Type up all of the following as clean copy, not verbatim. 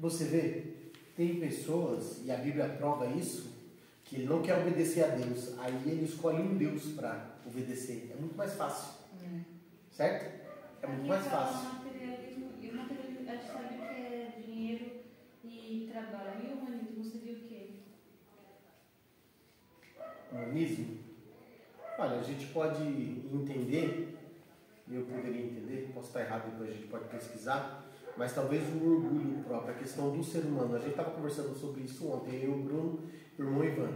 Você vê, tem pessoas, e a Bíblia prova isso, que ele não quer obedecer a Deus, aí ele escolhe um Deus para obedecer. É muito mais fácil. Certo? É muito mais fácil. Materialismo, e o materialismo, a gente sabe que é dinheiro e trabalho. E o humanismo seria o quê? Humanismo? Olha, a gente pode entender, eu poderia entender, posso estar errado, depois a gente pode pesquisar, mas talvez o orgulho próprio, a questão do ser humano. A gente estava conversando sobre isso ontem, eu, o Bruno, o irmão Ivan,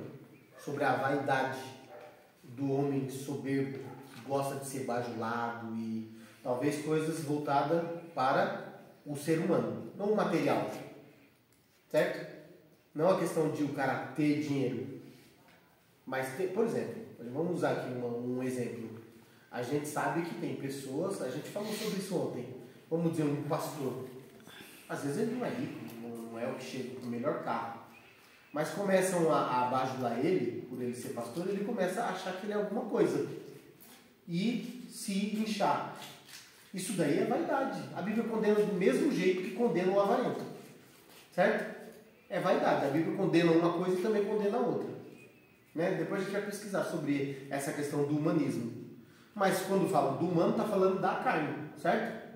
sobre a vaidade do homem soberbo, que gosta de ser bajulado e talvez coisas voltadas para o ser humano, não o material, certo? Não a questão de o cara ter dinheiro, mas ter, por exemplo, vamos usar aqui um exemplo. A gente sabe que tem pessoas, a gente falou sobre isso ontem, vamos dizer um pastor, às vezes ele não é rico, não é o que chega com o melhor carro, mas começam a bajular ele, por ele ser pastor, ele começa a achar que ele é alguma coisa e se inchar. Isso daí é vaidade. A Bíblia condena do mesmo jeito que condena o avarento. Certo? É vaidade. A Bíblia condena uma coisa e também condena a outra. Né? Depois a gente vai pesquisar sobre essa questão do humanismo. Mas quando fala do humano, está falando da carne. Certo?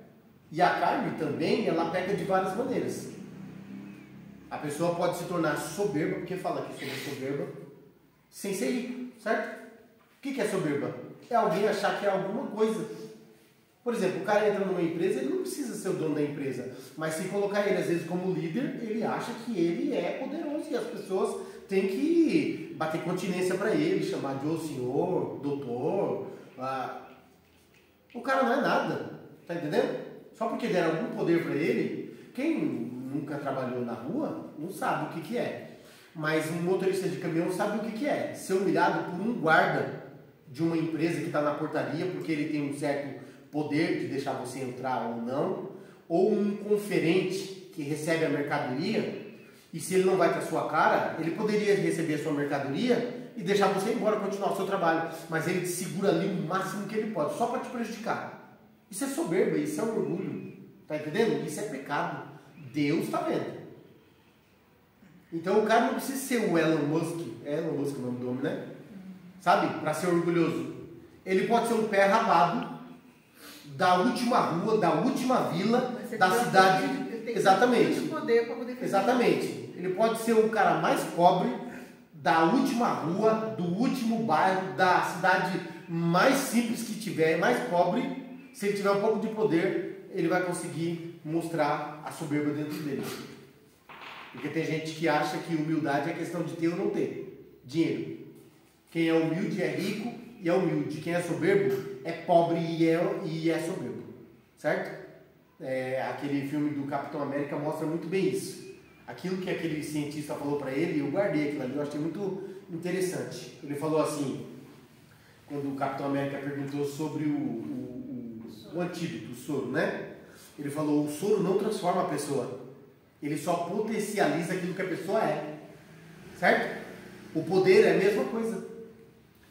E a carne também, ela pega de várias maneiras. A pessoa pode se tornar soberba, porque fala aqui sobre soberba, sem ser rico. Certo? O que é soberba? É alguém achar que é alguma coisa. Por exemplo, o cara entra numa empresa, ele não precisa ser o dono da empresa, mas se colocar ele às vezes como líder, ele acha que ele é poderoso e as pessoas têm que bater continência para ele, chamar de ô senhor, doutor. O cara não é nada, tá entendendo? Só porque deram algum poder para ele, quem nunca trabalhou na rua não sabe o que é. Mas um motorista de caminhão sabe o que é. Ser humilhado por um guarda de uma empresa que está na portaria porque ele tem um certo poder de deixar você entrar ou não, ou um conferente que recebe a mercadoria, e se ele não vai com a sua cara, ele poderia receber a sua mercadoria e deixar você ir embora, continuar o seu trabalho, mas ele te segura ali o máximo que ele pode, só para te prejudicar. Isso é soberba, isso é um orgulho, tá entendendo? Isso é pecado. Deus está vendo. Então o cara não precisa ser o Elon Musk é o nome do homem, né? Sabe? Para ser orgulhoso. Ele pode ser um pé rapado da última rua, da última vila, da cidade. Exatamente. Poder para poder fazer. Exatamente. Ele pode ser o cara mais pobre da última rua, do último bairro, da cidade mais simples que tiver, mais pobre. Se ele tiver um pouco de poder, ele vai conseguir mostrar a soberba dentro dele. Porque tem gente que acha que humildade é questão de ter ou não ter dinheiro. Quem é humilde é rico e é humilde. Quem é soberbo é pobre e é soberbo. Certo? Aquele filme do Capitão América mostra muito bem isso. Aquilo que aquele cientista falou para ele, eu guardei aquilo ali, eu achei muito interessante. Ele falou assim, quando o Capitão América perguntou sobre o antídoto, o soro, né? Ele falou, o soro não transforma a pessoa, ele só potencializa aquilo que a pessoa é. Certo? O poder é a mesma coisa.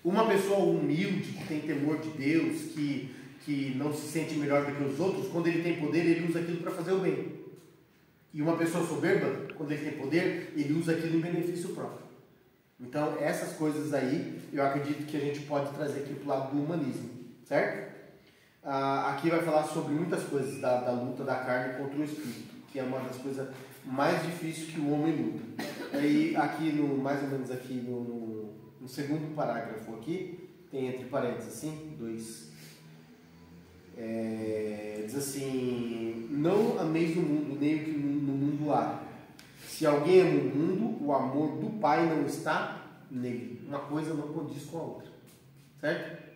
Uma pessoa humilde, que tem temor de Deus, que não se sente melhor do que os outros, quando ele tem poder, ele usa aquilo para fazer o bem. E uma pessoa soberba, quando ele tem poder, ele usa aquilo em benefício próprio. Então, essas coisas aí, eu acredito que a gente pode trazer aqui para o lado do humanismo. Certo? Aqui vai falar sobre muitas coisas da luta da carne contra o espírito, que é uma das coisas mais difíceis que o homem luta. Aí, aqui, mais ou menos aqui no segundo parágrafo aqui, tem entre parênteses assim, 2. Diz assim, não ameis o mundo, nem o que no mundo há. Se alguém ama o mundo, o amor do Pai não está nele. Uma coisa não condiz com a outra. Certo?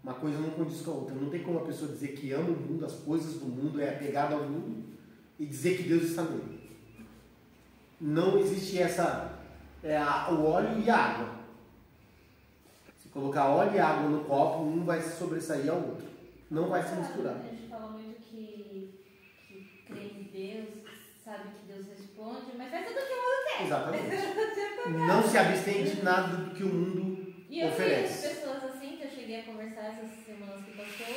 Uma coisa não condiz com a outra. Não tem como a pessoa dizer que ama o mundo, as coisas do mundo, é apegada ao mundo, e dizer que Deus está nele. Não existe o óleo e a água. Se colocar óleo e água no copo, um vai se sobressair ao outro. Não vai se misturar. A gente fala muito que crê em Deus, sabe que Deus responde, mas faz tudo o que o mundo quer. Exatamente. Não se abstém de nada do que o mundo oferece. E eu vi pessoas assim, que eu cheguei a conversar essas semanas que passou,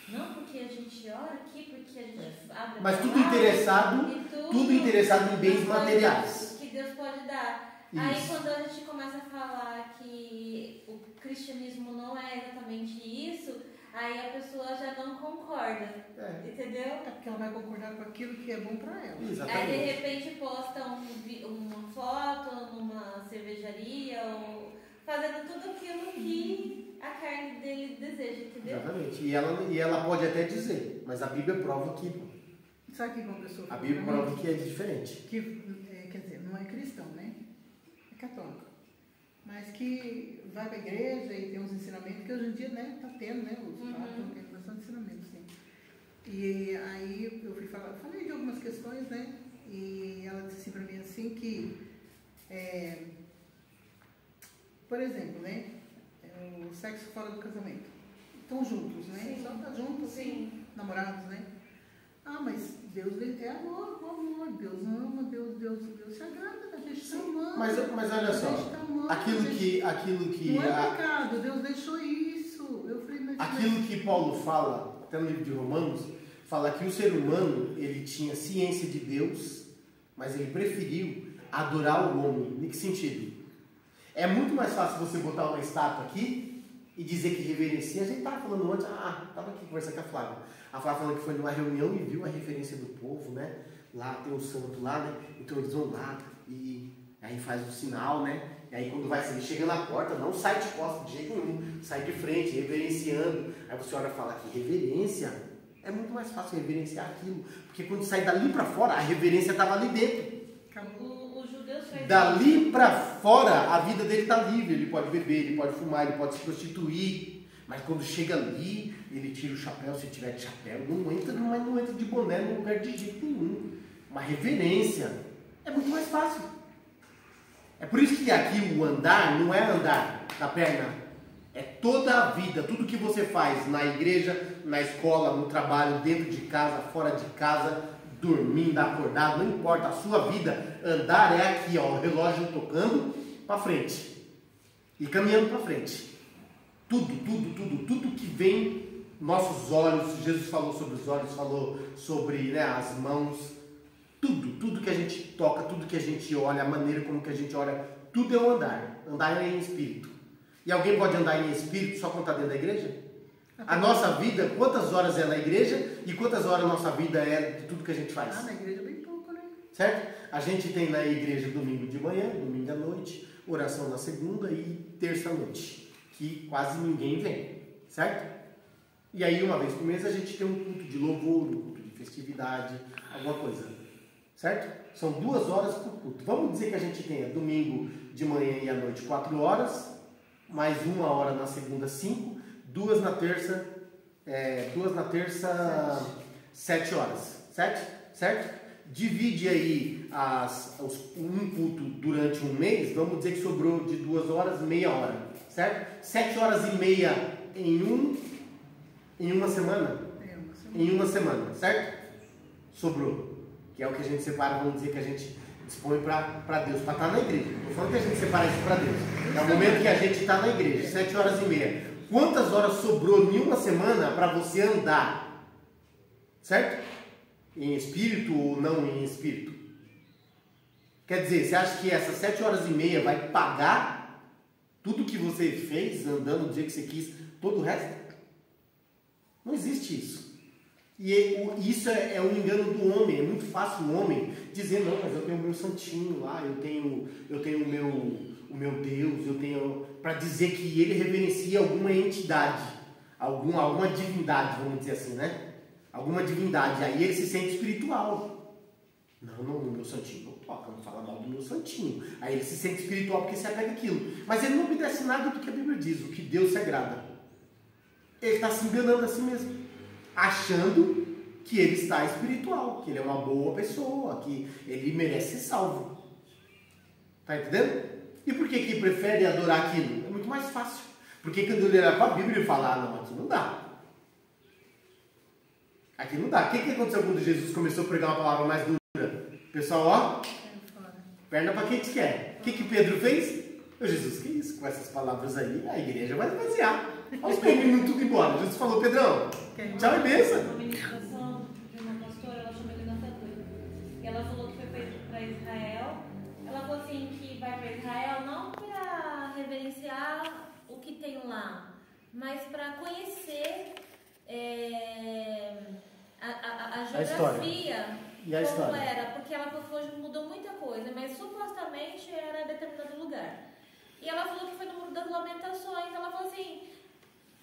não porque a gente ora aqui, porque a gente abre mas a tudo palavra, interessado tudo interessado em bens materiais. Que Deus pode dar. Isso. Aí quando a gente começa a falar que o cristianismo não é exatamente isso, aí a pessoa já não concorda, entendeu? É porque ela vai concordar com aquilo que é bom para ela. Exatamente. Aí de repente posta uma foto numa cervejaria ou fazendo tudo aquilo que a carne dele deseja, entendeu? Exatamente. E ela pode até dizer, mas a Bíblia prova que... Sabe o que uma pessoa A Bíblia prova que é diferente. que quer dizer, não é cristão, né? É católico. Mas que vai para a igreja e tem uns ensinamentos que hoje em dia, né, tá tendo, né? Os padres estão tendo bastante ensinamentos, sim. E aí eu falei de algumas questões, né? E ela disse assim para mim assim que, por exemplo, né? O sexo fora do casamento. Estão juntos, né? Sim. Só tá juntos, assim, namorados, né? Ah, mas Deus é amor, Deus ama, Deus se agrada, a gente está amando. Mas olha só, aquilo que não é pecado, Deus deixou isso. Eu falei, mas aquilo que Paulo fala, até no livro de Romanos, fala que o ser humano, ele tinha ciência de Deus, mas ele preferiu adorar o homem. Em que sentido? É muito mais fácil você botar uma estátua aqui e dizer que reverencia. A gente estava falando antes, estava aqui conversando com a Flávia. A Flávia falando que foi numa reunião e viu a referência do povo, né? Lá tem o santo lá, né? Então eles vão lá e aí faz o sinal, né? E aí quando vai sair, chega na porta, não sai de costas de jeito nenhum, sai de frente, reverenciando. Aí você olha e fala que reverência é muito mais fácil reverenciar aquilo, porque quando sai dali para fora, a reverência estava ali dentro. O judeu faz Dali para fora, a vida dele está livre, ele pode beber, ele pode fumar, ele pode se prostituir. Mas quando chega ali, ele tira o chapéu, se tiver de chapéu, não entra de boné no lugar de jeito nenhum. Uma reverência é muito mais fácil. É por isso que aqui o andar não é andar na perna, é toda a vida, tudo que você faz na igreja, na escola, no trabalho, dentro de casa, fora de casa, dormindo, acordado, não importa, a sua vida, andar é aqui, ó, o relógio tocando para frente e caminhando para frente. Tudo que vem, nossos olhos, Jesus falou sobre os olhos, falou sobre, né, as mãos, tudo que a gente toca, tudo que a gente olha, a maneira como que a gente olha, tudo é o andar é em espírito. E alguém pode andar em espírito só quando está dentro da igreja? A nossa vida, quantas horas é na igreja e quantas horas a nossa vida é de tudo que a gente faz? na igreja é bem pouco, né? Certo? A gente tem na igreja domingo de manhã, domingo à noite, oração na segunda e terça à noite, que quase ninguém vem, certo? E aí uma vez por mês a gente tem um culto de louvor, um culto de festividade, alguma coisa, certo? São 2 horas por culto. Vamos dizer que a gente tenha domingo de manhã e à noite 4 horas, mais 1 hora na segunda 5, 2 na terça 7 horas, certo? Divide aí um culto durante um mês, vamos dizer que sobrou de 2 horas, meia hora, certo? 7 horas e meia em uma semana? Em uma semana, certo? Sobrou. Que é o que a gente separa, vamos dizer que a gente dispõe para Deus, para estar na igreja. Estou falando que a gente separa isso para Deus. É o momento que a gente está na igreja, 7 horas e meia. Quantas horas sobrou em uma semana para você andar? Certo? Em espírito ou não em espírito? Quer dizer, você acha que essas 7 horas e meia vai pagar tudo que você fez andando do dia que você quis, todo o resto? Não existe isso. E isso é um engano do homem. É muito fácil o homem dizer, não, mas eu tenho o meu santinho lá, eu tenho o meu Deus, eu tenho, para dizer que ele reverencia alguma entidade, alguma divindade, vamos dizer assim, né? Alguma divindade, aí ele se sente espiritual. Não, o meu santinho não toca, não fala mal do meu santinho. Aí ele se sente espiritual porque se apega àquilo. Mas ele não obedece nada do que a Bíblia diz, o que Deus se agrada. Ele está se enganando a si mesmo, achando que ele está espiritual, que ele é uma boa pessoa, que ele merece ser salvo. Está entendendo? E por que prefere adorar aquilo? É muito mais fácil. Porque quando ele olha para a Bíblia e fala, não, aqui não dá. Aqui não dá. O que aconteceu quando Jesus começou a pregar uma palavra mais dura? Pessoal, ó, perna para quem te quer. O que Pedro fez? Jesus, que isso? Com essas palavras aí, a igreja vai esvaziar. Olha os meninos tudo embora. Jesus falou, Pedrão, tchau e benção. Uma ministração de uma pastora, ela chamou ele na doida. E ela falou que tem lá, mas para conhecer a geografia, e a como história. era, porque ela falou que mudou muita coisa, mas supostamente era determinado lugar. E ela falou que foi no Muro das Lamentações. Ela falou assim,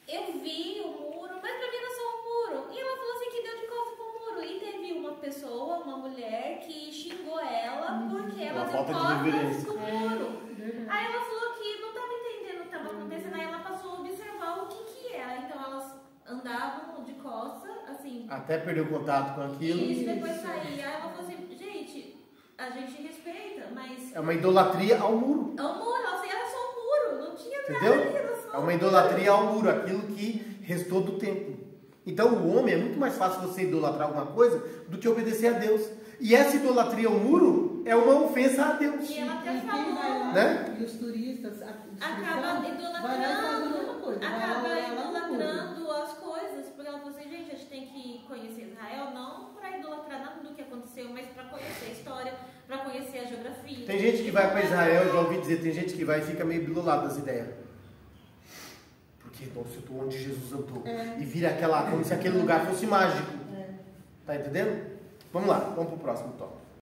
eu vi o muro, mas pra mim era só um muro. E ela falou assim que deu de costas pro muro. E teve uma pessoa, uma mulher, que xingou ela porque ela deu costas pro muro. Aí ela falou que não estava entendendo o que estava acontecendo. Aí ela passou a observar o que era. Então elas andavam de costas, assim. Até perdeu contato com aquilo. E isso depois saía. Aí ela falou assim, gente, a gente respeita, mas... É uma idolatria ao muro. Ao muro, assim, era só um muro, não tinha nada Entendeu? ali, era só É uma idolatria ao muro, aquilo que restou do templo. Então o homem, é muito mais fácil você idolatrar alguma coisa do que obedecer a Deus. E essa idolatria ao muro é uma ofensa a Deus. E ela até E quem vai falou, lá, né? E os turistas acaba vai lá e faz a mesma coisa. acaba Vai lá no muro. idolatrando as coisas, porque ela falou assim, gente, a gente tem que conhecer Israel, não para idolatrar nada do que aconteceu, mas para conhecer a história, para conhecer a geografia. Tem gente que vai para Israel, já ouvi dizer, tem gente que vai e fica meio bilolado das ideias. Porque, nossa, eu estou onde Jesus andou. E vira aquela, como se aquele lugar fosse mágico. Tá entendendo? Vamos lá, vamos pro próximo tópico.